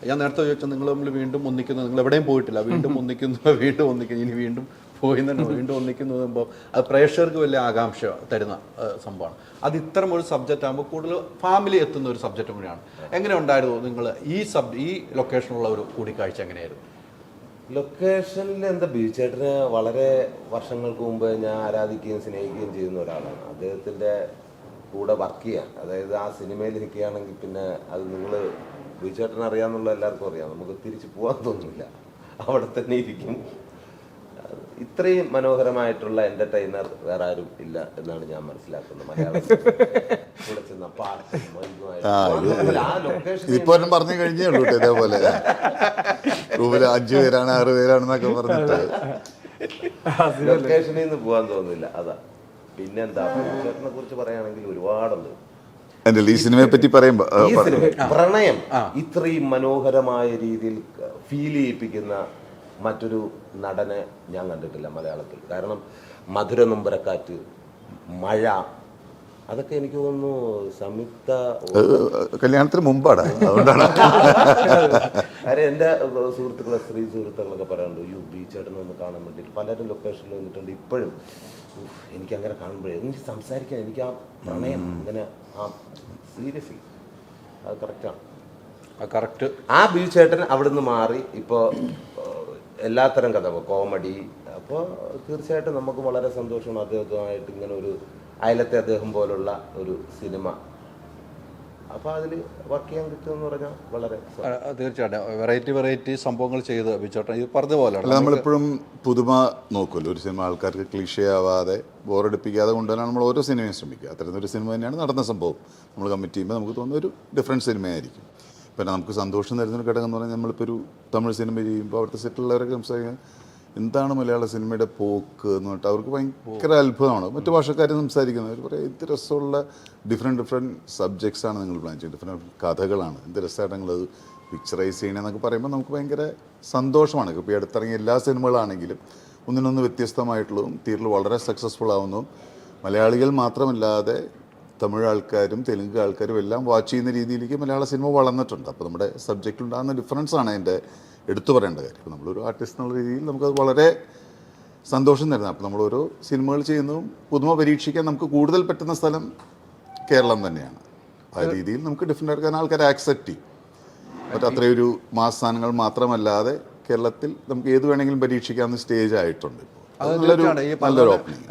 ഞാൻ നേരത്തെ ചോദിച്ചാൽ നിങ്ങൾ തമ്മിൽ വീണ്ടും ഒന്നിക്കുന്നത്, നിങ്ങൾ എവിടെയും പോയിട്ടില്ല, വീണ്ടും ഒന്നിക്കുന്നു, ഇനി വീണ്ടും പോയി തന്നെ വീണ്ടും ഒന്നിക്കുന്നു പറയുമ്പോൾ അത് പ്രേക്ഷകർക്ക് വലിയ ആകാംക്ഷ തരുന്ന സംഭവമാണ്. അത് ഇത്തരം ഒരു സബ്ജക്റ്റ് ആകുമ്പോൾ കൂടുതൽ ഫാമിലി എത്തുന്ന ഒരു സബ്ജക്റ്റ് കൂടിയാണ്. എങ്ങനെ ഉണ്ടായിരുന്നു നിങ്ങൾ ഈ ലൊക്കേഷനുള്ള ഒരു കൂടിക്കാഴ്ച എങ്ങനെയായിരുന്നു? ലൊക്കേഷനിൽ എന്താ, ബീച്ചേട്ടന് വളരെ വർഷങ്ങൾക്ക് മുമ്പ് ഞാൻ ആരാധിക്കുകയും സ്നേഹിക്കുകയും ചെയ്യുന്ന ഒരാളാണ്. അദ്ദേഹത്തിൻ്റെ കൂടെ വർക്ക് ചെയ്യാൻ, അതായത് ആ സിനിമയിൽ നിൽക്കുകയാണെങ്കിൽ പിന്നെ അത് നിങ്ങൾ ബീച്ചേട്ടൻ അറിയാമെന്നുള്ള എല്ലാവർക്കും അറിയാം, നമുക്ക് തിരിച്ചു പോകാൻ തോന്നുന്നില്ല, അവിടെ തന്നെ ഇരിക്കും. ഇത്രയും മനോഹരമായിട്ടുള്ള എന്റർടൈനർ വേറെ ആരും ഇല്ല എന്നാണ് ഞാൻ മനസ്സിലാക്കുന്നത് മലയാളത്തിൽ. ഇതിപ്പോ പറഞ്ഞു കഴിഞ്ഞേ ഉള്ളൂ ഇതേപോലെ റൂമില് 5 പേരാണ് 6 പേരാണെന്നൊക്കെ പറഞ്ഞിട്ട് ലൊക്കേഷനിൽ നിന്ന് പോകാൻ തോന്നുന്നില്ല. അതാ. പിന്നെന്താ, ചേട്ടനെ കുറിച്ച് പറയുകയാണെങ്കിൽ ഒരുപാടുണ്ട്. ഈ സിനിമയെ പറ്റി പറയുമ്പോ പ്രണയം ഇത്രയും മനോഹരമായ രീതിയിൽ ഫീൽ ചെയ്യിപ്പിക്കുന്ന മറ്റൊരു നടനെ ഞാൻ കണ്ടിട്ടില്ല മലയാളത്തിൽ. കാരണം മധുര നൊമ്പരക്കാറ്റ്, മഴ, അതൊക്കെ എനിക്ക് തോന്നുന്നു സംയുക്ത കല്യാണത്തിന് മുമ്പാണ്. അതുകൊണ്ടാണ് കാര്യം എൻ്റെ സുഹൃത്തുക്കളെ, സ്ത്രീ സുഹൃത്തുക്കളൊക്കെ പറയാറുണ്ട്, ബീച്ചേട്ടനെ ഒന്ന് കാണാൻ വേണ്ടിയിട്ട് പലരും ലൊക്കേഷനിൽ വന്നിട്ടുണ്ട്. ഇപ്പോഴും എനിക്കങ്ങനെ കാണുമ്പോഴേ എനിക്ക് സംസാരിക്കാൻ, എനിക്ക് ആ പ്രണയം ഇങ്ങനെ സീരിയസ്ലി അത് കറക്റ്റാണ്. ആ ബീച്ചേട്ടൻ അവിടെ നിന്ന് മാറി ഇപ്പോൾ എല്ലാത്തരം കഥ, കോമഡി. അപ്പോൾ തീർച്ചയായിട്ടും നമുക്ക് വളരെ സന്തോഷമാണ് അദ്ദേഹവുമായിട്ട് ഇങ്ങനെ ഒരു അയലത്തെ അദ്ദേഹം പോലുള്ള ഒരു സിനിമ. അപ്പോൾ അതിൽ വർക്ക് ചെയ്യാൻ കിട്ടുമെന്ന് പറഞ്ഞാൽ വളരെ തീർച്ചയായിട്ടും വെറൈറ്റി സംഭവങ്ങൾ ചെയ്ത് ബിച്ചോട്ടൻ ഇത് പറഞ്ഞ പോലെ നമ്മളെപ്പോഴും പുതുമ നോക്കുമല്ലോ. ഒരു സിനിമ ആൾക്കാർക്ക് ക്ലീഷയാവാതെ ബോറടിപ്പിക്കാതെ കൊണ്ടുവരാൻ നമ്മൾ ഓരോ സിനിമയും ശ്രമിക്കുക. അത്തരത്തിലൊരു സിനിമ തന്നെയാണ് നടന്ന സംഭവം. നമ്മൾ കമ്മിറ്റ് ചെയ്യുമ്പോൾ നമുക്ക് തോന്നുന്ന ഒരു ഡിഫറെൻറ്റ് സിനിമയായിരിക്കും. പിന്നെ നമുക്ക് സന്തോഷം തരുന്നൊരു ഘടകം എന്ന് പറഞ്ഞാൽ നമ്മളിപ്പോൾ ഒരു തമിഴ് സിനിമ ചെയ്യുമ്പോൾ അവിടുത്തെ സെറ്റിലുള്ളവരൊക്കെ സംസാരിക്കാൻ എന്താണ് മലയാള സിനിമയുടെ പോക്ക് എന്ന് പറഞ്ഞിട്ട് അവർക്ക് ഭയങ്കര അത്ഭുതമാണ്. മറ്റു ഭാഷക്കാർ സംസാരിക്കുന്നത് അവർ പറയും എന്ത് രസമുള്ള ഡിഫറെൻറ്റ് സബ്ജക്ട്സാണ് നിങ്ങൾ പ്ലാൻ ചെയ്യുന്നത്, ഡിഫറെൻറ്റ് കഥകളാണ്, എന്ത് രസമായിട്ട് നിങ്ങളത് പിക്ചറൈസ് ചെയ്യണമെന്നൊക്കെ പറയുമ്പോൾ നമുക്ക് ഭയങ്കര സന്തോഷമാണ്. ഇപ്പോൾ ഈ അടുത്തിറങ്ങിയ എല്ലാ സിനിമകളാണെങ്കിലും ഒന്നിനൊന്ന് വ്യത്യസ്തമായിട്ടുള്ളതും തിയേറ്ററിൽ വളരെ സക്സസ്ഫുൾ ആവുന്നതും മലയാളികൾ മാത്രമല്ലാതെ തമിഴ് ആൾക്കാരും തെലുങ്ക് ആൾക്കാരും എല്ലാം വാച്ച് ചെയ്യുന്ന രീതിയിലേക്ക് മലയാള സിനിമ വളർന്നിട്ടുണ്ട്. അപ്പോൾ നമ്മുടെ സബ്ജക്റ്റിൽ ഉണ്ടാകുന്ന ഡിഫറൻസാണ് അതിൻ്റെ എടുത്തു പറയേണ്ട കാര്യം. ഇപ്പോൾ നമ്മളൊരു ആർട്ടിസ്റ്റ് എന്നുള്ള രീതിയിൽ നമുക്കത് വളരെ സന്തോഷം തരുന്നത്. അപ്പോൾ നമ്മളോരോ സിനിമകൾ ചെയ്യുന്നതും പുതുമ പരീക്ഷിക്കാൻ നമുക്ക് കൂടുതൽ പറ്റുന്ന സ്ഥലം കേരളം തന്നെയാണ്. ആ രീതിയിൽ നമുക്ക് ഡിഫറെൻ്റ് ആക്കാൻ ആൾക്കാരെ ആക്സെപ്റ്റ് ചെയ്യും. മറ്റേ അത്രയൊരു മാസ് സാധനങ്ങൾ മാത്രമല്ലാതെ കേരളത്തിൽ നമുക്ക് ഏത് വേണമെങ്കിലും പരീക്ഷിക്കാവുന്ന സ്റ്റേജ് ആയിട്ടുണ്ട്.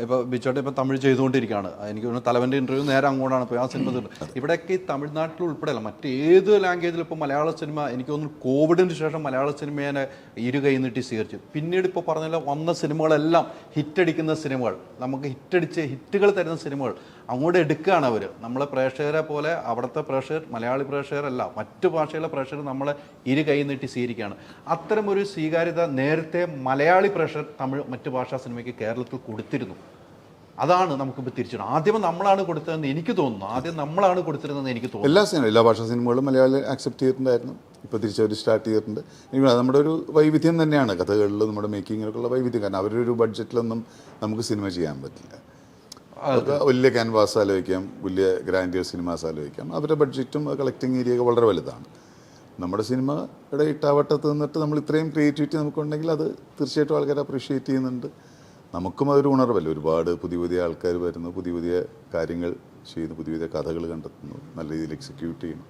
ഇപ്പോൾ ബിച്ചോട്ടെ ഇപ്പോൾ തമിഴ് ചെയ്തുകൊണ്ടിരിക്കുകയാണ്. എനിക്ക് തോന്നുന്നു തലവൻ്റെ ഇൻ്റർവ്യൂ നേരെ അങ്ങോട്ടാണ് പോയി ആ സിനിമ ഇവിടെയൊക്കെ ഈ തമിഴ്നാട്ടിൽ ഉൾപ്പെടെയല്ല മറ്റേത് ലാംഗ്വേജിൽ ഇപ്പോൾ മലയാള സിനിമ എനിക്ക് തോന്നുന്നു കോവിഡിന് ശേഷം മലയാള സിനിമയെ കൈ നീട്ടി സ്വീകരിച്ചു. പിന്നീട് ഇപ്പോൾ പറഞ്ഞാൽ വന്ന സിനിമകളെല്ലാം ഹിറ്റടിക്കുന്ന സിനിമകൾ, നമുക്ക് ഹിറ്റുകൾ തരുന്ന സിനിമകൾ അങ്ങോട്ട് എടുക്കുകയാണ് അവർ. നമ്മളെ പ്രേക്ഷകരെ പോലെ അവിടുത്തെ പ്രേക്ഷകർ മലയാളി പ്രേക്ഷകരല്ല, മറ്റു ഭാഷയിലെ പ്രേക്ഷകർ നമ്മളെ കൈ നീട്ടി സ്വീകരിക്കുകയാണ്. അത്തരം ഒരു സ്വീകാര്യത നേരത്തെ മലയാളി പ്രേക്ഷകർ തമിഴ് മറ്റു ഭാഷാ സിനിമയ്ക്ക് കേരളത്തിൽ കൊടുത്തിരുന്നു. അതാണ് നമുക്കിപ്പോൾ തിരിച്ചിടുന്നത്. ആദ്യം നമ്മളാണ് കൊടുത്തതെന്ന് എനിക്ക് തോന്നുന്നു. ആദ്യം നമ്മളാണ് കൊടുത്തിരുന്നതെന്ന് എനിക്ക് തോന്നുന്നു. എല്ലാ ഭാഷാ സിനിമകളും മലയാളി ആക്സെപ്റ്റ് ചെയ്തിട്ടുണ്ടായിരുന്നു. ഇപ്പോൾ തിരിച്ചവർ സ്റ്റാർട്ട് ചെയ്തിട്ടുണ്ട്. നമ്മുടെ ഒരു വൈവിധ്യം തന്നെയാണ് കഥകളിൽ, നമ്മുടെ മേക്കിങ്ങിലൊക്കെയുള്ള വൈവിധ്യം. കാരണം അവരുടെ ഒരു ബഡ്ജറ്റിലൊന്നും നമുക്ക് സിനിമ ചെയ്യാൻ പറ്റില്ല. വലിയ ക്യാൻവാസ് ആലോചിക്കാം, വലിയ ഗ്രാൻഡിയർ സിനിമാസ് ആലോചിക്കാം. അവരുടെ ബഡ്ജറ്റും കളക്ടിങ് ഏരിയയൊക്കെ വളരെ വലുതാണ്. നമ്മുടെ സിനിമയുടെ ഇട്ടാവട്ടത്ത് നിന്നിട്ട് നമ്മൾ ഇത്രയും ക്രിയേറ്റിവിറ്റി നമുക്കുണ്ടെങ്കിൽ അത് തീർച്ചയായിട്ടും ആൾക്കാർ അപ്രീഷിയേറ്റ് ചെയ്യുന്നുണ്ട്. നമുക്കും അതൊരു ഉണർവല്ല. ഒരുപാട് പുതിയ ആൾക്കാർ വരുന്നു, പുതിയ കാര്യങ്ങൾ ചെയ്യുന്നു, പുതിയ കഥകൾ കണ്ടെത്തുന്നു, നല്ല രീതിയിൽ എക്സിക്യൂട്ട് ചെയ്യുന്നു.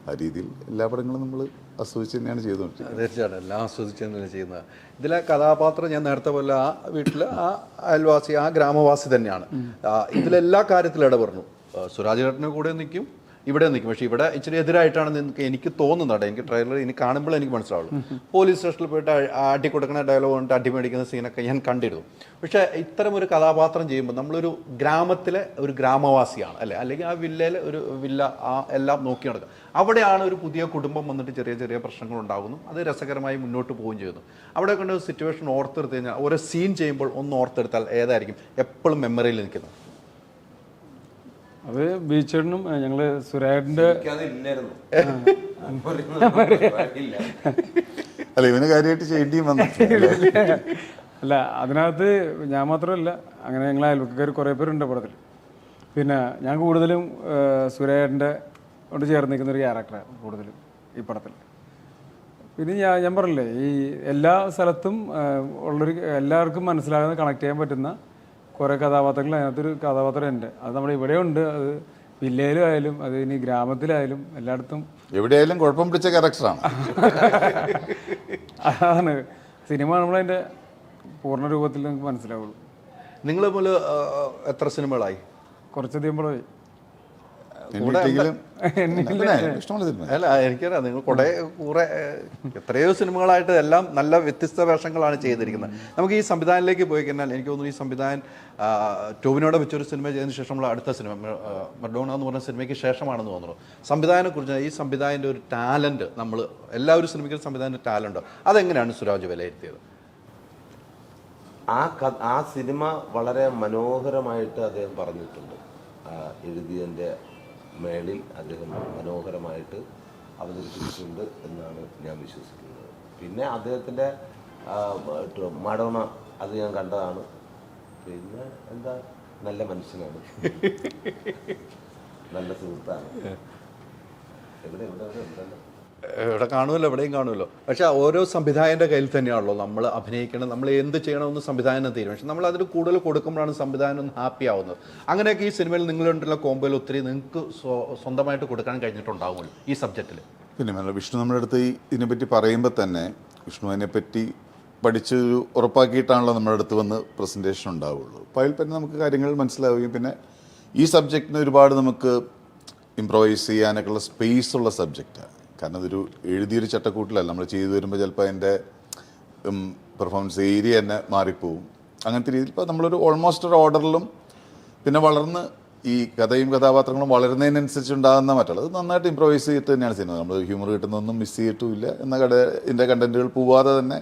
ആ രീതിയിൽ എല്ലാ പടങ്ങളും നമ്മൾ ആസ്വദിച്ച് തന്നെയാണ് ചെയ്തുകൊണ്ടിരിക്കുന്നത്. തീർച്ചയായിട്ടും എല്ലാം ആസ്വദിച്ച് തന്നെയാണ് ചെയ്യുന്നത്. ഇതിലെ കഥാപാത്രം ഞാൻ നേരത്തെ പോലെ ആ വീട്ടിൽ ആ അയൽവാസി, ആ ഗ്രാമവാസി തന്നെയാണ്. ഇതിലെല്ലാ കാര്യത്തിലും ഇടപെടുന്നു. സുരാജ് ചേട്ടൻ്റെ കൂടെ നിൽക്കും, ഇവിടെ നിൽക്കും. പക്ഷേ ഇവിടെ ഇച്ചിരി എതിരായിട്ടാണ് എനിക്ക് തോന്നുന്നത്. എനിക്ക് ട്രെയിലർ ഇനി കാണുമ്പോൾ എനിക്ക് മനസ്സിലാവുള്ളൂ. പോലീസ് സ്റ്റേഷനിൽ പോയിട്ട് അടി കൊടുക്കുന്ന ഡയലോഗ് കൊണ്ട് അടി മേടിക്കുന്ന സീനൊക്കെ ഞാൻ കണ്ടിരുന്നു. പക്ഷേ ഇത്തരം ഒരു കഥാപാത്രം ചെയ്യുമ്പോൾ നമ്മളൊരു ഗ്രാമത്തിലെ ഒരു ഗ്രാമവാസിയാണ് അല്ലേ, അല്ലെങ്കിൽ ആ വില്ലയിൽ ഒരു വില്ല ആ എല്ലാം നോക്കി നടക്കുക. അവിടെയാണ് ഒരു പുതിയ കുടുംബം വന്നിട്ട് ചെറിയ പ്രശ്നങ്ങൾ ഉണ്ടാകുന്നു. അത് രസകരമായി മുന്നോട്ട് പോവുകയും ചെയ്യുന്നു. അവിടെ കൊണ്ട് സിറ്റുവേഷൻ ഓർത്തെടുത്ത് കഴിഞ്ഞാൽ ഓരോ സീൻ ചെയ്യുമ്പോൾ ഒന്ന് ഓർത്തെടുത്താൽ ഏതായിരിക്കും എപ്പോഴും മെമ്മറിയിൽ നിൽക്കുന്നത്? അത് ബീച്ചേട്ടനും ഞങ്ങള് സുരേഷിന്റെ അല്ല ഇവന് കാര്യമായിട്ട് ചെയ്യേണ്ടിയും വന്നു. അല്ല അതിനകത്ത് ഞാൻ മാത്രമല്ല, അങ്ങനെ ഞങ്ങൾ അയൽവക്കാർ കുറേ പേരുണ്ട് പടത്തിൽ. പിന്നെ ഞാൻ കൂടുതലും സുരേഷിന്റെ കൊണ്ട് ചേർന്ന് നിൽക്കുന്ന ഒരു ക്യാരക്ടറാണ് കൂടുതലും ഈ പടത്തിൽ. പിന്നെ ഞാൻ പറഞ്ഞില്ലേ ഈ എല്ലാ സ്ഥലത്തും ഉള്ളൊരു എല്ലാവർക്കും മനസ്സിലാകുന്ന കണക്ട് ചെയ്യാൻ പറ്റുന്ന കുറേ കഥാപാത്രങ്ങൾ അതിനകത്തൊരു കഥാപാത്രം ഉണ്ട്. അത് നമ്മുടെ ഇവിടെയുണ്ട്. അത് വില്ലയിലും ആയാലും അത് ഇനി ഗ്രാമത്തിലായാലും എല്ലായിടത്തും എവിടെയായാലും കുഴപ്പം പിടിച്ച ക്യാരക്ടറാണ്. അതാണ് സിനിമ നമ്മളതിൻ്റെ പൂർണ്ണ രൂപത്തിൽ നമുക്ക് മനസ്സിലാവുള്ളൂ. നിങ്ങൾ പോലെ എത്ര സിനിമകളായി? കുറച്ചധികം പോയി. ഇഷ്ടമുള്ള സിനിമ അല്ല, എനിക്കറിയാം നിങ്ങൾ കുറെ എത്രയോ സിനിമകളായിട്ട് എല്ലാം നല്ല വ്യത്യസ്ത വേഷങ്ങളാണ് ചെയ്തിരിക്കുന്നത്. നമുക്ക് ഈ സംവിധാനത്തിലേക്ക് പോയി കഴിഞ്ഞാൽ എനിക്ക് തോന്നുന്നു ഈ സംവിധാനം ടോവിനോടെ വെച്ചൊരു സിനിമ ചെയ്തതിന് ശേഷമുള്ള അടുത്ത സിനിമ മർഡോണ എന്ന് പറഞ്ഞ സിനിമയ്ക്ക് ശേഷമാണെന്ന് തോന്നുന്നു. സംവിധാനത്തെക്കുറിച്ച് ഈ സംവിധാനത്തിൻ്റെ ഒരു ടാലൻറ്റ് നമ്മൾ എല്ലാവരും ശ്രമിക്കുന്ന സംവിധാനത്തിൻ്റെ ടാലൻറ്റ് അതെങ്ങനെയാണ് സുരാജ് വിലയിരുത്തിയത്? ആ സിനിമ വളരെ മനോഹരമായിട്ട് അദ്ദേഹം പറഞ്ഞിട്ടുണ്ട്. എഴുതിയതിൻ്റെ മേളിൽ അദ്ദേഹം മനോഹരമായിട്ട് അവതരിപ്പിച്ചിട്ടുണ്ട് എന്നാണ് ഞാൻ വിശ്വസിക്കുന്നത്. പിന്നെ അദ്ദേഹത്തിൻ്റെ മഡോണ അത് ഞാൻ കണ്ടതാണ്. പിന്നെ എന്താ, നല്ല മനുഷ്യനാണ്, നല്ല സുഹൃത്താണ്. എവിടെ ഇവിടെ കാണുമല്ലോ, എവിടെയും കാണുമല്ലോ. പക്ഷെ ഓരോ സംവിധായകൻ്റെ കയ്യിൽ തന്നെയാണല്ലോ നമ്മൾ അഭിനയിക്കണം, നമ്മൾ എന്ത് ചെയ്യണമെന്ന് സംവിധാനം തീരുമാനിച്ചു. നമ്മൾ അതിന് കൂടുതൽ കൊടുക്കുമ്പോഴാണ് സംവിധാനം ഒന്ന് ഹാപ്പി ആവുന്നത്. അങ്ങനെയൊക്കെ ഈ സിനിമയിൽ നിങ്ങളുള്ള കോമ്പോയിൽ ഒത്തിരി നിങ്ങൾക്ക് സ്വന്തമായിട്ട് കൊടുക്കാൻ കഴിഞ്ഞിട്ടുണ്ടാവുമല്ലോ ഈ സബ്ജക്റ്റിൽ. പിന്നെ വിഷ്ണു നമ്മുടെ അടുത്ത് ഇതിനെപ്പറ്റി പറയുമ്പോൾ തന്നെ വിഷ്ണുവിനെ പറ്റി പഠിച്ച് ഉറപ്പാക്കിയിട്ടാണല്ലോ നമ്മുടെ അടുത്ത് വന്ന് പ്രസൻറ്റേഷൻ ഉണ്ടാവുള്ളൂ. അപ്പോൾ അതിൽ തന്നെ നമുക്ക് കാര്യങ്ങൾ മനസ്സിലാവുകയും പിന്നെ ഈ സബ്ജക്റ്റിന് ഒരുപാട് നമുക്ക് ഇംപ്രവൈസ് ചെയ്യാനൊക്കെയുള്ള സ്പേസ് ഉള്ള സബ്ജക്റ്റാണ്. കാരണം അതൊരു എഴുതിയൊരു ചട്ടക്കൂട്ടിലല്ല, നമ്മൾ ചെയ്തു വരുമ്പോൾ ചിലപ്പോൾ അതിൻ്റെ പെർഫോമൻസ് ഏരിയ തന്നെ മാറിപ്പോവും. അങ്ങനത്തെ രീതിയിൽ ഇപ്പോൾ നമ്മളൊരു ഓൾമോസ്റ്റ് ഒരു ഓർഡറിലും പിന്നെ വളർന്ന് ഈ കഥയും കഥാപാത്രങ്ങളും വളരുന്നതിനനുസരിച്ച് ഉണ്ടാകുന്ന മറ്റുള്ളത് നന്നായിട്ട് ഇംപ്രവൈസ് ചെയ്തിട്ട് തന്നെയാണ് സിനിമ. നമ്മൾ ഹ്യൂമർ കിട്ടുന്നതൊന്നും മിസ് ചെയ്തിട്ടുമില്ല. എന്ന ഇതിൻ്റെ കണ്ടൻറ്റുകൾ പോവാതെ തന്നെ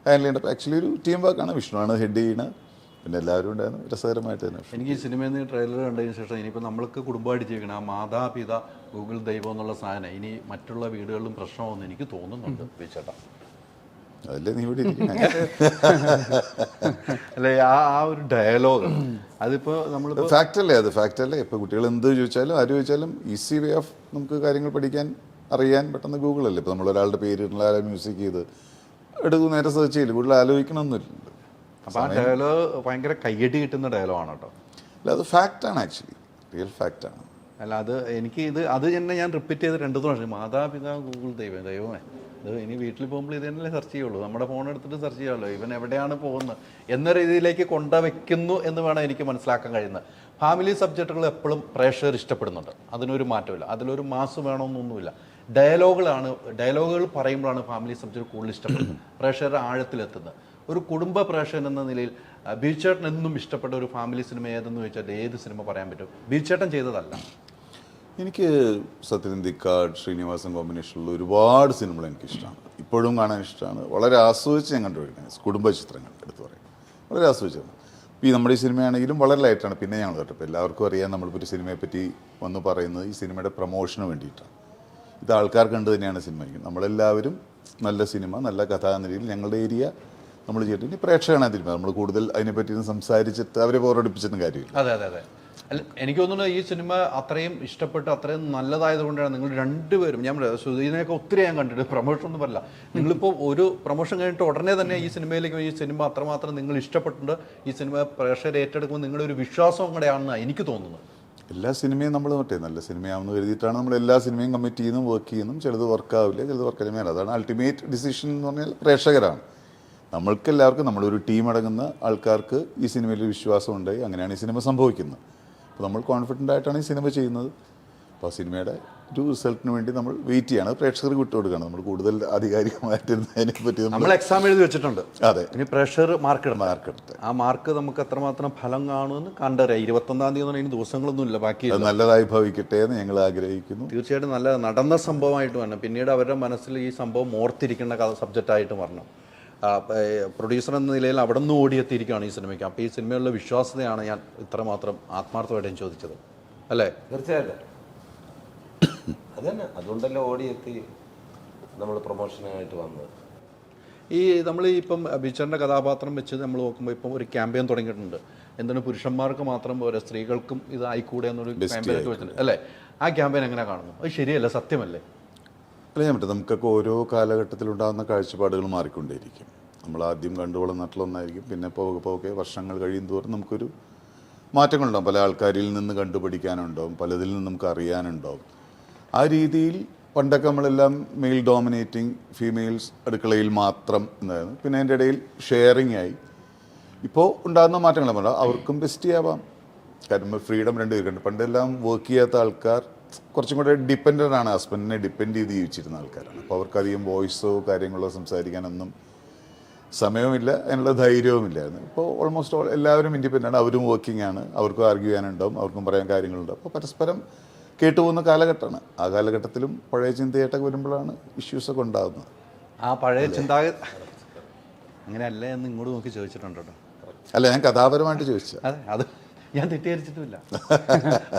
ഹാൻഡിൽ ചെയ്യേണ്ടത് ആക്ച്വലി ഒരു ടീം വർക്കാണ്. വിഷ്ണുവാണ് ഹെഡ് ചെയ്യുന്നത്, പിന്നെ എല്ലാവരും ഉണ്ടായിരുന്നു. രസകരമായിട്ട് തന്നെ. എനിക്ക് ഈ സിനിമയിൽ നിന്ന് ട്രെയിലർ കണ്ടതിന് ശേഷം ഇനിയിപ്പോൾ നമ്മൾക്ക് കുടുംബമായിട്ട് ജീവിക്കണം ആ മാതാപിത ഗൂഗിൾ ദൈവം എന്നുള്ള സാധനം ഇനി മറ്റുള്ള വീടുകളിലും പ്രശ്നമാണെന്ന് എനിക്ക് തോന്നുന്നുണ്ട് ചേട്ടാ. അതല്ലേ നീ ഇവിടെ അല്ലേ ആ ഒരു ഡയലോഗ് അതിപ്പോൾ നമ്മൾ ഫാക്റ്റ് അല്ലേ, അത് ഫാക്റ്റ് അല്ലേ. ഇപ്പോൾ കുട്ടികൾ എന്ത് ചോദിച്ചാലും ആര് ചോദിച്ചാലും ഈസി വേ ഓഫ് നമുക്ക് കാര്യങ്ങൾ പഠിക്കാൻ അറിയാൻ പെട്ടെന്ന് ഗൂഗിളല്ലേ. ഇപ്പോൾ നമ്മൾ ഒരാളുടെ പേര് മ്യൂസിക് ചെയ്ത് എടുക്കും, നേരെ സെർച്ച് ചെയ്യില്ല, കൂടുതൽ ആലോചിക്കണമെന്നില്ല. അപ്പോൾ ആ ഡയലോഗ് ഭയങ്കര കയ്യടി കിട്ടുന്ന ഡയലോഗാണ് കേട്ടോ. അല്ല, അത് ഫാക്റ്റാണ്, ആക്ച്വലി റിയൽ ഫാക്റ്റാണ്. അല്ല അത് എനിക്ക് അത് തന്നെ ഞാൻ റിപ്പീറ്റ് ചെയ്ത് 2 പ്രാവശ്യം മാതാപിതാ ഗൂഗിൾ ദൈവമേ ഇത് ഇനി വീട്ടിൽ പോകുമ്പോൾ ഇത് തന്നെയല്ലേ സെർച്ച് ചെയ്യുള്ളൂ, നമ്മുടെ ഫോൺ എടുത്തിട്ട് സെർച്ച് ചെയ്യാമല്ലോ ഇവൻ എവിടെയാണ് പോകുന്നത് എന്ന രീതിയിലേക്ക് കൊണ്ടുവയ്ക്കുന്നു എന്ന് വേണം എനിക്ക് മനസ്സിലാക്കാൻ കഴിയുന്നത്. ഫാമിലി സബ്ജക്റ്റുകൾ എപ്പോഴും പ്രേക്ഷകർ ഇഷ്ടപ്പെടുന്നുണ്ട്, അതിനൊരു മാറ്റമില്ല. അതിലൊരു മാസ് വേണമെന്നൊന്നുമില്ല. ഡയലോഗുകൾ പറയുമ്പോഴാണ് ഫാമിലി സബ്ജക്റ്റ് കൂടുതൽ ഇഷ്ടപ്പെടുന്നത്, പ്രേക്ഷകരുടെ ആഴത്തിലെത്തുന്നത്. ഒരു കുടുംബ പ്രേക്ഷകൻ എന്ന നിലയിൽ ബീച്ചേട്ടൻ എന്നും ഇഷ്ടപ്പെട്ട ഒരു ഫാമിലി സിനിമ ഏതെന്ന് ചോദിച്ചാൽ ഏത് സിനിമ പറയാൻ പറ്റും? ബീച്ചേട്ടൻ ചെയ്തതല്ല. എനിക്ക് സത്യനന്ദിക്കാട് ശ്രീനിവാസൻ കോമ്പിനേഷനിലുള്ള ഒരുപാട് സിനിമകൾ എനിക്കിഷ്ടമാണ്, ഇപ്പോഴും കാണാൻ ഇഷ്ടമാണ്. വളരെ ആസ്വദിച്ച് ഞാൻ കണ്ടുപിടിക്കുന്നത് കുടുംബ ചിത്രങ്ങൾ എടുത്ത് പറയും, വളരെ ആസ്വദിച്ചാണ്. ഈ നമ്മുടെ ഈ സിനിമയാണെങ്കിലും വളരെ ലൈറ്റാണ്. പിന്നെ ഞങ്ങൾ കേട്ടപ്പോൾ എല്ലാവർക്കും അറിയാം നമ്മളിപ്പോൾ ഒരു സിനിമയെ പറ്റി വന്ന് പറയുന്നത് ഈ സിനിമയുടെ പ്രൊമോഷന് വേണ്ടിയിട്ടാണ്. ഇത് ആൾക്കാർ കണ്ടു തന്നെയാണ് സിനിമയ്ക്ക്. നമ്മളെല്ലാവരും നല്ല സിനിമ നല്ല കഥ എന്ന രീതിയിൽ ഞങ്ങളുടെ ഏരിയ നമ്മൾ ചെയ്തിട്ട് ഇനി പ്രേക്ഷകനാണ് അതിൽ നമ്മൾ കൂടുതൽ അതിനെപ്പറ്റി സംസാരിച്ചിട്ട് അവരെ ബോറടിപ്പിച്ചിട്ടും കാര്യമില്ല. അതെ അതെ അതെ. അല്ല എനിക്ക് തോന്നുന്നു ഈ സിനിമ അത്രയും ഇഷ്ടപ്പെട്ട് അത്രയും നല്ലതായതുകൊണ്ടാണ് നിങ്ങൾ രണ്ടുപേരും, ഞാൻ ഇതിനെയൊക്കെ ഒത്തിരി ഞാൻ കണ്ടിട്ട് പ്രൊമോഷൻ ഒന്നും പറയില്ല, നിങ്ങളിപ്പോൾ ഒരു പ്രൊമോഷൻ കഴിഞ്ഞിട്ട് ഉടനെ തന്നെ ഈ സിനിമയിലേക്ക് ഈ സിനിമ അത്രമാത്രം നിങ്ങൾ ഇഷ്ടപ്പെട്ടിട്ടുണ്ട്, ഈ സിനിമ പ്രേക്ഷകർ ഏറ്റെടുക്കുമ്പോൾ നിങ്ങളുടെ ഒരു വിശ്വാസം കൂടെയാണെന്നാണ് എനിക്ക് തോന്നുന്നത്. എല്ലാ സിനിമയും നമ്മൾ നല്ല സിനിമയാണെന്ന് കരുതിയിട്ടാണ് നമ്മൾ എല്ലാ സിനിമയും കമ്മിറ്റ് ചെയ്യുന്നതും വർക്ക് ചെയ്യുന്നതും. ചിലത് വർക്കാവില്ല, ചിലത് വർക്കാവില്ല. അതാണ് അൾട്ടിമേറ്റ് ഡിസിഷൻ എന്ന് പറഞ്ഞാൽ പ്രേക്ഷകരാണ്. നമ്മൾക്ക് എല്ലാവർക്കും നമ്മളൊരു ടീം അടങ്ങുന്ന ആൾക്കാർക്ക് ഈ സിനിമയിൽ വിശ്വാസം ഉണ്ടായി, അങ്ങനെയാണ് ഈ സിനിമ സംഭവിക്കുന്നത്. അപ്പോൾ നമ്മൾ കോൺഫിഡൻ്റ് ആയിട്ടാണ് ഈ സിനിമ ചെയ്യുന്നത്. അപ്പോൾ ആ സിനിമയുടെ ഒരു റിസൾട്ടിന് വേണ്ടി നമ്മൾ വെയിറ്റ് ചെയ്യാണ്, പ്രേക്ഷകർക്ക് വിട്ടുകൊടുക്കുകയാണ്. നമ്മൾ കൂടുതൽ ആധികാരികമായിട്ട് അതിനെപ്പറ്റി നമ്മൾ എക്സാം എഴുതി വെച്ചിട്ടുണ്ട്. അതെ, ഇനി പ്രേക്ഷകർ മാർക്കെടുത്ത് ആ മാർക്ക് നമുക്ക് എത്രമാത്രം ഫലം കാണുമെന്ന് കണ്ടറിയാം. 21-ാം തീയതി എന്ന് പറഞ്ഞാൽ ദിവസങ്ങളൊന്നുമില്ല, ബാക്കി നല്ലതായി ഭവിക്കട്ടെ എന്ന് ഞങ്ങൾ ആഗ്രഹിക്കുന്നു. തീർച്ചയായിട്ടും നല്ല നടന്ന സംഭവമായിട്ട് വരണം, പിന്നീട് അവരുടെ മനസ്സിൽ ഈ സംഭവം ഓർത്തിരിക്കേണ്ട സബ്ജക്റ്റായിട്ട് വരണം. പ്രൊഡ്യൂസർ എന്ന നിലയിൽ അവിടെ നിന്ന് ഓടിയെത്തിയിരിക്കുകയാണ് ഈ സിനിമയ്ക്ക്. അപ്പോൾ ഈ സിനിമയുള്ള വിശ്വാസ്യതയാണ് ഞാൻ ഇത്രമാത്രം ആത്മാർത്ഥമായിട്ടും ചോദിച്ചത്, അല്ലേ? തീർച്ചയായിട്ടും അത് തന്നെ, അതുകൊണ്ടല്ലോ ഓടിയെത്തി നമ്മൾ പ്രൊമോഷനായിട്ട് വന്നത്. ഈ നമ്മൾ ഇപ്പം ബീച്ചറിൻ്റെ കഥാപാത്രം വെച്ച് നമ്മൾ നോക്കുമ്പോൾ ഇപ്പം ഒരു ക്യാമ്പയിൻ തുടങ്ങിയിട്ടുണ്ട്. എന്താണ് പുരുഷന്മാർക്ക് മാത്രം പോരാ സ്ത്രീകൾക്കും ഇത് ആയിക്കൂടെ എന്നൊരു ക്യാമ്പയിനൊക്കെ വെച്ചിട്ടുണ്ട്, അല്ലേ? ആ ക്യാമ്പയിൻ എങ്ങനെ കാണുന്നു? അത് ശരിയല്ല, സത്യമല്ലേ? അല്ല ഞാൻ പറ്റും നമുക്കൊക്കെ ഓരോ കാലഘട്ടത്തിലുണ്ടാകുന്ന കാഴ്ചപ്പാടുകൾ മാറിക്കൊണ്ടേയിരിക്കും. നമ്മൾ ആദ്യം കണ്ടു വളർന്നിട്ടുള്ള ഒന്നായിരിക്കും, പിന്നെ പോകെ പോകെ വർഷങ്ങൾ കഴിയും തോറും നമുക്കൊരു മാറ്റങ്ങളുണ്ടാവും. പല ആൾക്കാരിൽ നിന്ന് കണ്ടുപിടിക്കാനുണ്ടാവും, പലതിൽ നിന്ന് നമുക്ക് അറിയാനുണ്ടാവും. ആ രീതിയിൽ പണ്ടൊക്കെ നമ്മളെല്ലാം മെയിൽ ഡോമിനേറ്റിംഗ്, ഫീമെയിൽസ് അടുക്കളയിൽ മാത്രം എന്നായിരുന്നു. പിന്നെ അതിൻ്റെ ഇടയിൽ ഷെയറിങ് ആയി. ഇപ്പോൾ ഉണ്ടാകുന്ന മാറ്റങ്ങൾ നമ്മൾ അവർക്കും ബെസ്റ്റ് ആവാം. കാരണം ഫ്രീഡം രണ്ട് പേരുണ്ട്. പണ്ടെല്ലാം വർക്ക് ചെയ്യാത്ത ആൾക്കാർ കുറച്ചും കൂടെ ഡിപ്പെൻഡൻ്റ് ആണ്, ഹസ്ബൻഡിനെ ഡിപ്പെൻഡ് ചെയ്ത് ജീവിച്ചിരുന്ന ആൾക്കാരാണ്. അപ്പോൾ അവർക്കധികം വോയിസോ കാര്യങ്ങളോ സംസാരിക്കാനൊന്നും സമയവുമില്ല, അതിനുള്ള ധൈര്യവുമില്ലായിരുന്നു. ഇപ്പോൾ ഓൾമോസ്റ്റ് എല്ലാവരും ഇൻഡിപെൻഡൻ്റ് ആണ്, അവരും വർക്കിംഗ് ആണ്, അവർക്കും ആർഗ്യൂ ചെയ്യാനുണ്ടാവും, അവർക്കും പറയാൻ കാര്യങ്ങളുണ്ടാവും. അപ്പോൾ പരസ്പരം കേട്ടുപോകുന്ന കാലഘട്ടമാണ്. ആ കാലഘട്ടത്തിലും പഴയ ചിന്തയായിട്ടൊക്കെ വരുമ്പോഴാണ് ഇഷ്യൂസൊക്കെ ഉണ്ടാകുന്നത്. ആ പഴയ ചിന്താഗതി അങ്ങനെയല്ല എന്ന് ഇങ്ങോട്ട് നോക്കി ചോദിച്ചിട്ടുണ്ട് കേട്ടോ. അല്ല, ഞാൻ കഥാപരമായിട്ട് ചോദിച്ചത്. അതെ, അത് ഞാൻ തെറ്റിദ്ധരിച്ചിട്ടുമില്ല.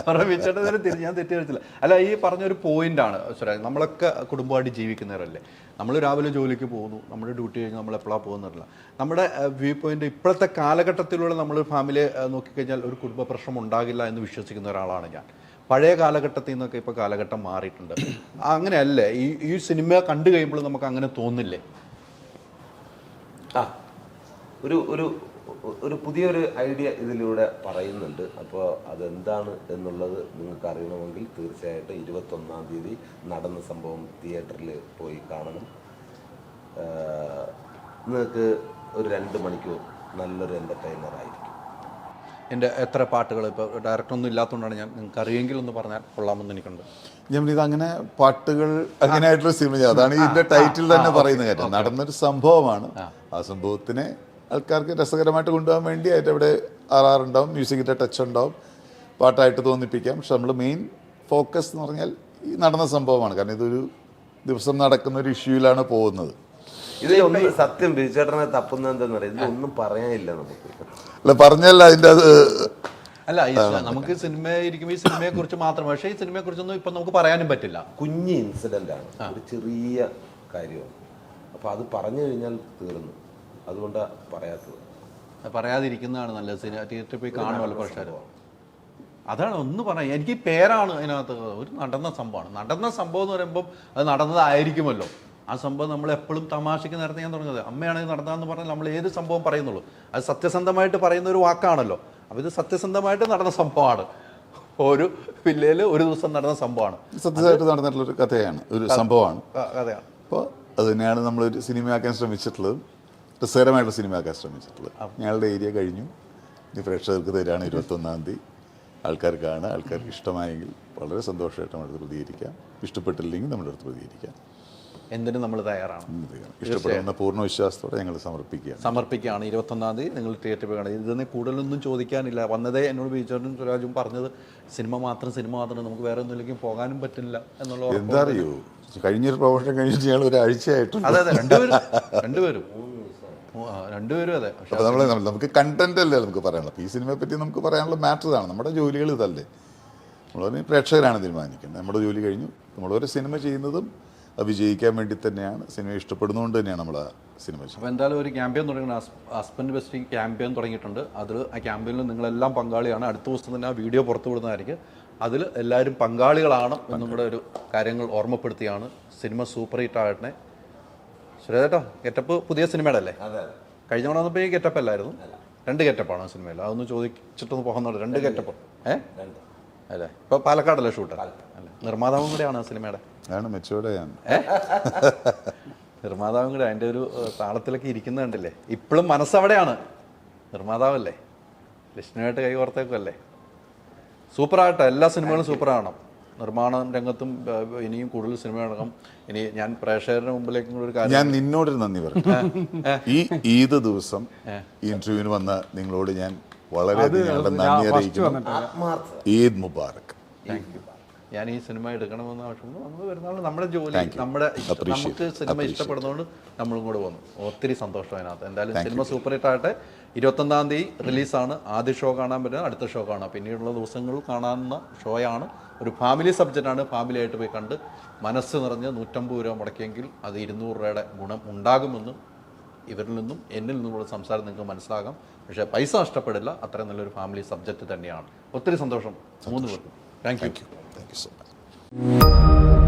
ഞാൻ തെറ്റിദ്ധരിച്ചില്ല. അല്ല, ഈ പറഞ്ഞൊരു പോയിന്റാണ് സുരാജ്. നമ്മളൊക്കെ കുടുംബമായിട്ട് ജീവിക്കുന്നവരല്ലേ. നമ്മൾ രാവിലെ ജോലിക്ക് പോകുന്നു, നമ്മുടെ ഡ്യൂട്ടി കഴിഞ്ഞ് നമ്മൾ എപ്പോഴാണ് പോകുന്നില്ല. നമ്മുടെ വ്യൂ പോയിന്റ് ഇപ്പോഴത്തെ കാലഘട്ടത്തിലൂടെ നമ്മൾ ഫാമിലി നോക്കിക്കഴിഞ്ഞാൽ ഒരു കുടുംബ പ്രശ്നം ഉണ്ടാകില്ല എന്ന് വിശ്വസിക്കുന്ന ഒരാളാണ് ഞാൻ. പഴയ കാലഘട്ടത്തിൽ നിന്നൊക്കെ ഇപ്പോൾ കാലഘട്ടം മാറിയിട്ടുണ്ട്. അങ്ങനെയല്ലേ ഈ സിനിമ കണ്ടു കഴിയുമ്പോൾ നമുക്ക് അങ്ങനെ തോന്നില്ലേ? ഒരു ഒരു ഒരു പുതിയൊരു ഐഡിയ ഇതിലൂടെ പറയുന്നുണ്ട്. അപ്പോൾ അതെന്താണ് എന്നുള്ളത് നിങ്ങൾക്ക് അറിയണമെങ്കിൽ തീർച്ചയായിട്ടും 21-ാം തീയതി നടന്ന സംഭവം തിയേറ്ററിൽ പോയി കാണണം. നിങ്ങൾക്ക് ഒരു 2 മണിക്കൂർ നല്ലൊരു എൻ്റർടൈനർ ആയിരിക്കും. എൻ്റെ എത്ര പാട്ടുകൾ ഇപ്പോൾ ഡയറക്ടറൊന്നും ഇല്ലാത്തതുകൊണ്ടാണ് ഞാൻ നിങ്ങൾക്ക് അറിയെങ്കിൽ ഒന്ന് പറഞ്ഞാൽ കൊള്ളാമെന്ന് എനിക്കുണ്ട്. ഞാൻ ഇത് അങ്ങനെ പാട്ടുകൾ അങ്ങനെയായിട്ടുള്ള സിനിമ, അതാണ് ഇതിൻ്റെ ടൈറ്റിൽ തന്നെ പറയുന്ന കാര്യം. നടന്നൊരു സംഭവമാണ്. ആ സംഭവത്തിനെ ആൾക്കാർക്ക് രസകരമായിട്ട് കൊണ്ടുപോകാൻ വേണ്ടി അതിൻ്റെ അവിടെ RR ഉണ്ടാവും, മ്യൂസിക്കിൻ്റെ ടച്ച് ഉണ്ടാവും, പാട്ടായിട്ട് തോന്നിപ്പിക്കാം. പക്ഷെ നമ്മൾ മെയിൻ ഫോക്കസ് എന്ന് പറഞ്ഞാൽ ഈ നടന്ന സംഭവമാണ്. കാരണം ഇതൊരു ദിവസം നടക്കുന്ന ഒരു ഇഷ്യൂയിലാണ് പോകുന്നത്. ഇതിലൊന്നും സത്യം ബിജുചേട്ടനെ തപ്പുന്നത് എന്താണെന്ന് പറയാം, ഇതിലൊന്നും പറയാനില്ല നമുക്ക്. അല്ല, പറഞ്ഞല്ല അതിൻ്റെ അത് അല്ല, നമുക്ക് സിനിമ ഇരിക്കുമ്പോൾ ഈ സിനിമയെ കുറിച്ച് മാത്രം, പക്ഷേ ഈ സിനിമയെ കുറിച്ചൊന്നും ഇപ്പം നമുക്ക് പറയാനും പറ്റില്ല. കുഞ്ഞ് ഇൻസിഡൻ്റ് ആണ്, ഒരു ചെറിയ കാര്യമാണ്. അപ്പോൾ അത് പറഞ്ഞു കഴിഞ്ഞാൽ തീർന്നു. അതുകൊണ്ടാണ് പറയാത്തത്. പറയാതിരിക്കുന്നതാണ് നല്ലത്. സിനിമ തിയേറ്ററിൽ പോയി കാണുമല്ലോ പ്രേക്ഷകർ. അതാണ് ഒന്ന് പറയാം. എനിക്ക് പേരാണ് അതിനകത്ത് ഒരു നടന്ന സംഭവമാണ്. നടന്ന സംഭവം എന്ന് പറയുമ്പം അത് നടന്നതായിരിക്കുമല്ലോ. ആ സംഭവം നമ്മൾ എപ്പോഴും തമാശയ്ക്ക് നേരത്തെ ഞാൻ തുടങ്ങുന്നത് അമ്മയാണെങ്കിൽ നടന്നതെന്ന് പറഞ്ഞാൽ നമ്മൾ ഏത് സംഭവം പറയുന്നുള്ളൂ. അത് സത്യസന്ധമായിട്ട് പറയുന്ന ഒരു വാക്കാണല്ലോ. അപ്പോൾ ഇത് സത്യസന്ധമായിട്ട് നടന്ന സംഭവമാണ്. ഒരു വില്ലയിൽ ഒരു ദിവസം നടന്ന സംഭവമാണ്. സത്യമായിട്ട് നടന്നിട്ടുള്ളൊരു കഥയാണ്, ഒരു സംഭവമാണ്. കഥയാണ്. അപ്പോൾ അത് തന്നെയാണ് നമ്മളൊരു സിനിമയാക്കാൻ ശ്രമിച്ചിട്ടുള്ളത്, രസകരമായിട്ടുള്ള സിനിമയാക്കാൻ ശ്രമിച്ചിട്ടുള്ളത്. ഞങ്ങളുടെ ഏരിയ കഴിഞ്ഞു, ഇനി പ്രേക്ഷകർക്ക് തരാണ് 21-ാം തീയതി. ആൾക്കാർക്ക് കാണുക, ആൾക്കാർക്ക് ഇഷ്ടമായെങ്കിൽ വളരെ സന്തോഷമായിട്ട് നമ്മുടെ അടുത്ത് പ്രതികരിക്കാം, ഇഷ്ടപ്പെട്ടില്ലെങ്കിൽ നമ്മുടെ അടുത്ത് പ്രതികരിക്കാം. എന്തിനും നമ്മൾ തയ്യാറാണ്. ഇഷ്ടപ്പെടുന്ന പൂർണ്ണ വിശ്വാസത്തോടെ ഞങ്ങൾ സമർപ്പിക്കുകയാണ്. 21-ാം തീയതി നിങ്ങൾ തിയേറ്ററിൽ പോയി കാണുക. ഇതിനെ കൂടുതലൊന്നും ചോദിക്കാനില്ല. വന്നതേ എന്നോട് ബിജുചേട്ടനും സുരാജും പറഞ്ഞത് സിനിമ മാത്രം നമുക്ക് വേറെ ഒന്നുമില്ലെങ്കിൽ പോകാനും പറ്റില്ല എന്നുള്ള. എന്താ അറിയോ, കഴിഞ്ഞൊരു പ്രൊമോഷൻ കഴിഞ്ഞിട്ട് ഞങ്ങൾ ഒരാഴ്ചയായിട്ടുണ്ട്. അതെ, രണ്ടുപേരും അതെ. അപ്പോൾ നമുക്ക് കണ്ടന്റ് അല്ലേ നമുക്ക് പറയാനുള്ളത്. ഈ സിനിമയെ പറ്റി നമുക്ക് പറയാനുള്ള മാറ്ററാണ്. നമ്മുടെ ജോലികൾ ഇതല്ലേ, നമ്മൾ പ്രേക്ഷകരാണ് തീരുമാനിക്കുന്നത്. നമ്മുടെ ജോലി കഴിഞ്ഞു. നമ്മളൊരു സിനിമ ചെയ്യുന്നതും അത് വിജയിക്കാൻ വേണ്ടി തന്നെയാണ്, സിനിമ ഇഷ്ടപ്പെടുന്നതുകൊണ്ട് തന്നെയാണ് നമ്മൾ ആ സിനിമ ചെയ്യുന്നത്. അപ്പോൾ എന്തായാലും ഒരു ക്യാമ്പയിൻ തുടങ്ങണം. ഹസ്ബൻഡ് ബെസ്റ്റ് ക്യാമ്പയിൻ തുടങ്ങിയിട്ടുണ്ട്. അതിൽ ആ ക്യാമ്പയിനിൽ നിങ്ങളെല്ലാം പങ്കാളിയാണ്. അടുത്ത ദിവസം തന്നെ ആ വീഡിയോ പുറത്തു വിടുന്നതായിരിക്കും. അതിൽ എല്ലാവരും പങ്കാളികളാണ് എന്നും കൂടെ ഒരു കാര്യങ്ങൾ ഓർമ്മപ്പെടുത്തിയാണ്. സിനിമ സൂപ്പർ ഹിറ്റ് ആകട്ടെ. സുരേട്ടോ, ഗെറ്റപ്പ് പുതിയ സിനിമയുടെ അല്ലേ? കഴിഞ്ഞ തവണ വന്നപ്പോൾ ഈ ഗെറ്റപ്പ് അല്ലായിരുന്നു, 2 ഗെറ്റപ്പാണ് ആ സിനിമയിൽ. അതൊന്ന് ചോദിച്ചിട്ടൊന്ന് പോകുന്നുണ്ട്. 2 ഗെറ്റപ്പ് അല്ലേ? ഇപ്പോൾ പാലക്കാടല്ലേ ഷൂട്ട് അല്ലേ? നിർമ്മാതാവും കൂടെയാണ് ആ സിനിമയുടെ. നിർമ്മാതാവും കൂടെ അതിൻ്റെ ഒരു താളത്തിലൊക്കെ ഇരിക്കുന്നത് കണ്ടില്ലേ? ഇപ്പോഴും മനസ്സവിടെയാണ്. നിർമ്മാതാവല്ലേ, ലക്ഷ്മിയായിട്ട് കൈ കോർത്തേക്കല്ലേ. സൂപ്പറാകട്ടെ, എല്ലാ സിനിമകളും സൂപ്പറാകണം. നിർമ്മാണ രംഗത്തും ഇനിയും കൂടുതൽ സിനിമ നടക്കും. ഇനി ഞാൻ പ്രേക്ഷകരുടെ മുമ്പിലേക്കും കൂടെ ഒരു കാര്യം, ഞാൻ നിന്നോടൊരു നന്ദി പറഞ്ഞു. ഈ ഈദ് ദിവസം ഈ ഇന്റർവ്യൂവിന് വന്ന നിങ്ങളോട് ഞാൻ വളരെയധികം നന്ദി അറിയിക്കുന്നു. ഈദ് മുബാറക്. ഞാൻ ഈ സിനിമ എടുക്കണമെന്ന് ആവശ്യമുണ്ട്. നമ്മൾ വരുന്നാൾ നമ്മുടെ ജോലി, നമുക്ക് സിനിമ ഇഷ്ടപ്പെടുന്നതുകൊണ്ട് നമ്മളും കൂടെ വന്നു. ഒത്തിരി സന്തോഷം അതിനകത്ത്. എന്തായാലും സിനിമ സൂപ്പർ ഹിറ്റ് ആകട്ടെ. 21-ാം തീയതി റിലീസാണ്. ആദ്യ ഷോ കാണാൻ പറ്റുന്നത്, അടുത്ത ഷോ കാണാം. പിന്നീടുള്ള ദിവസങ്ങളിൽ കാണാവുന്ന ഷോയാണ്. ഒരു ഫാമിലി സബ്ജക്റ്റാണ്. ഫാമിലിയായിട്ട് പോയി കണ്ട് മനസ്സ് നിറഞ്ഞ് 150 രൂപ മുടക്കിയെങ്കിൽ അത് 200 രൂപയുടെ ഗുണം ഉണ്ടാകുമെന്നും ഇവരിൽ നിന്നും എന്നിൽ നിന്നുള്ള സംസാരം നിങ്ങൾക്ക് മനസ്സിലാകാം. പക്ഷേ പൈസ നഷ്ടപ്പെടില്ല. അത്രയും നല്ലൊരു ഫാമിലി സബ്ജക്റ്റ് തന്നെയാണ്. ഒത്തിരി സന്തോഷം 3 പേർക്കും. Thank you. Thank you so much.